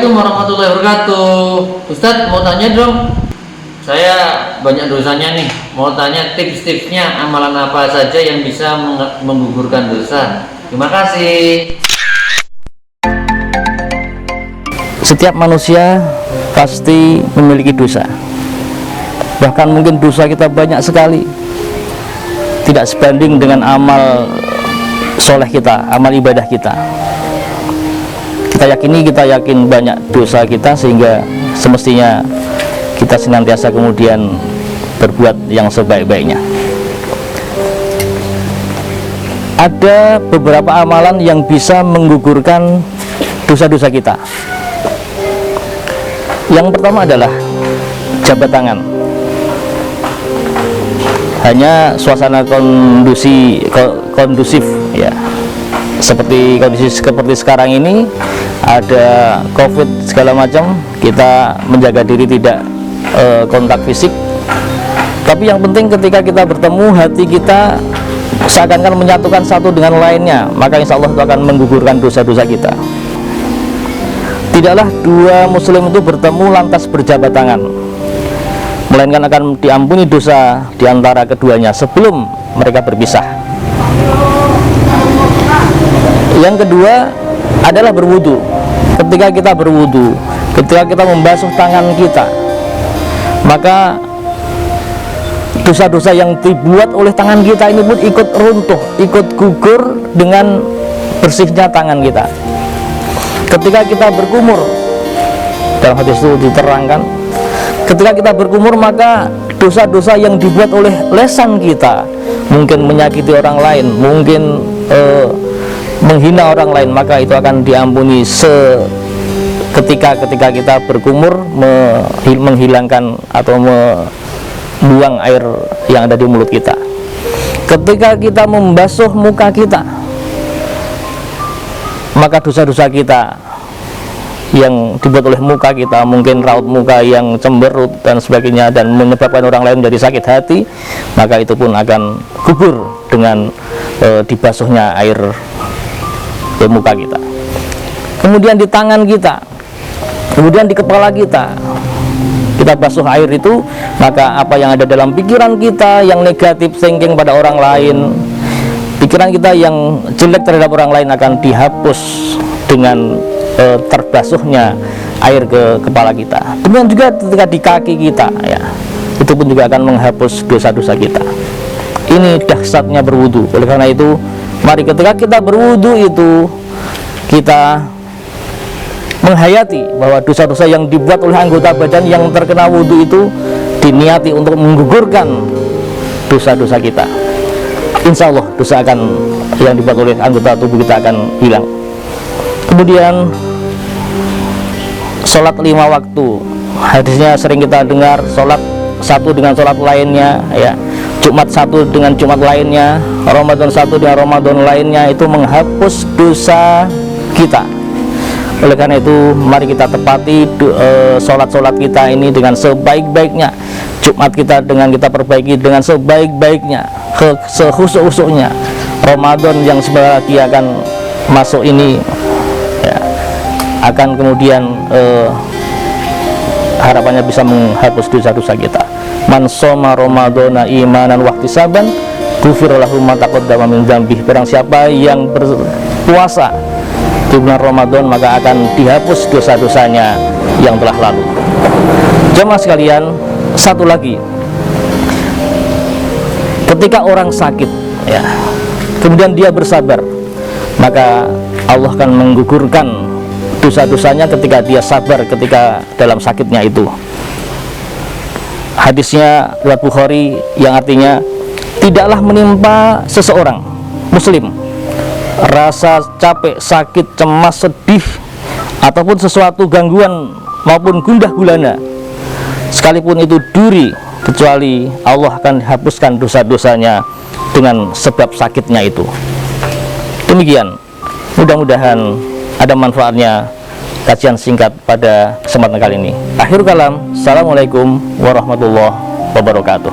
Assalamualaikum warahmatullahi wabarakatuh. Ustadz mau tanya dong, saya banyak dosanya nih. Mau tanya tips-tipsnya amalan apa saja yang bisa menggugurkan dosa. Terima kasih. Setiap manusia pasti memiliki dosa. Bahkan mungkin dosa kita banyak sekali, tidak sebanding dengan amal soleh kita, amal ibadah kita. Kita yakin banyak dosa kita, sehingga semestinya kita senantiasa kemudian berbuat yang sebaik-baiknya. Ada beberapa amalan yang bisa menggugurkan dosa-dosa kita. Yang pertama adalah jabat tangan. Hanya suasana kondusif ya, seperti kondisi seperti sekarang ini, ada COVID segala macam, kita menjaga diri tidak kontak fisik. Tapi yang penting ketika kita bertemu, hati kita seakan-akan menyatukan satu dengan lainnya, maka insya Allah itu akan menggugurkan dosa-dosa kita. Tidaklah dua muslim itu bertemu lantas berjabat tangan, melainkan akan diampuni dosa diantara keduanya sebelum mereka berpisah. Yang kedua adalah berwudu. Ketika kita berwudu, ketika kita membasuh tangan kita, maka dosa-dosa yang dibuat oleh tangan kita ini pun ikut runtuh, ikut gugur dengan bersihnya tangan kita. Ketika kita berkumur, dalam hadis itu diterangkan, ketika kita berkumur, maka dosa-dosa yang dibuat oleh lesan kita, mungkin menyakiti orang lain, mungkin menghina orang lain, maka itu akan diampuni ketika kita berkumur, menghilangkan atau membuang air yang ada di mulut kita. Ketika kita membasuh muka kita, maka dosa-dosa kita yang dibuat oleh muka kita, mungkin raut muka yang cemberut dan sebagainya, dan menyebabkan orang lain menjadi sakit hati, maka itu pun akan gugur dengan dibasuhnya air ke muka kita. Kemudian di tangan kita, kemudian di kepala kita, kita basuh air itu, maka apa yang ada dalam pikiran kita yang negatif thinking pada orang lain, pikiran kita yang jelek terhadap orang lain akan dihapus dengan terbasuhnya air ke kepala kita. Kemudian juga ketika di kaki kita ya, itu pun juga akan menghapus dosa-dosa kita. Ini dahsyatnya berwudu. Oleh karena itu, mari ketika kita berwudu itu, kita menghayati bahwa dosa-dosa yang dibuat oleh anggota badan yang terkena wudu itu diniati untuk menggugurkan dosa-dosa kita. Insya Allah dosa yang dibuat oleh anggota tubuh kita akan hilang. Kemudian sholat 5 waktu, hadisnya sering kita dengar, sholat satu dengan sholat lainnya ya, Jumat satu dengan Jumat lainnya, Ramadan satu dengan Ramadan lainnya, itu menghapus dosa kita. Oleh karena itu, mari kita tepati sholat-sholat kita ini dengan sebaik-baiknya, Jumat kita dengan kita perbaiki dengan sebaik-baiknya, sehusuk-husuknya. Ramadan yang sebentar lagi akan masuk ini ya, akan kemudian harapannya bisa menghapus dosa-dosa kita. Man shoma Ramadhana imanan wa ihtisaban ghufira lahu ma taqaddama min dzambihi. Barang siapa yang berpuasa di bulan Ramadan, maka akan dihapus dosa-dosanya yang telah lalu. Jemaah sekalian, satu lagi, ketika orang sakit ya, kemudian dia bersabar, maka Allah akan menggugurkan dosa-dosanya ketika dia sabar ketika dalam sakitnya itu. Hadisnya riwayat Bukhari yang artinya, tidaklah menimpa seseorang muslim rasa capek, sakit, cemas, sedih, ataupun sesuatu gangguan maupun gundah gulana, sekalipun itu duri, kecuali Allah akan hapuskan dosa-dosanya dengan sebab sakitnya itu. Demikian, mudah-mudahan ada manfaatnya kajian singkat pada kesempatan kali ini. Akhir kalam, assalamualaikum warahmatullahi wabarakatuh.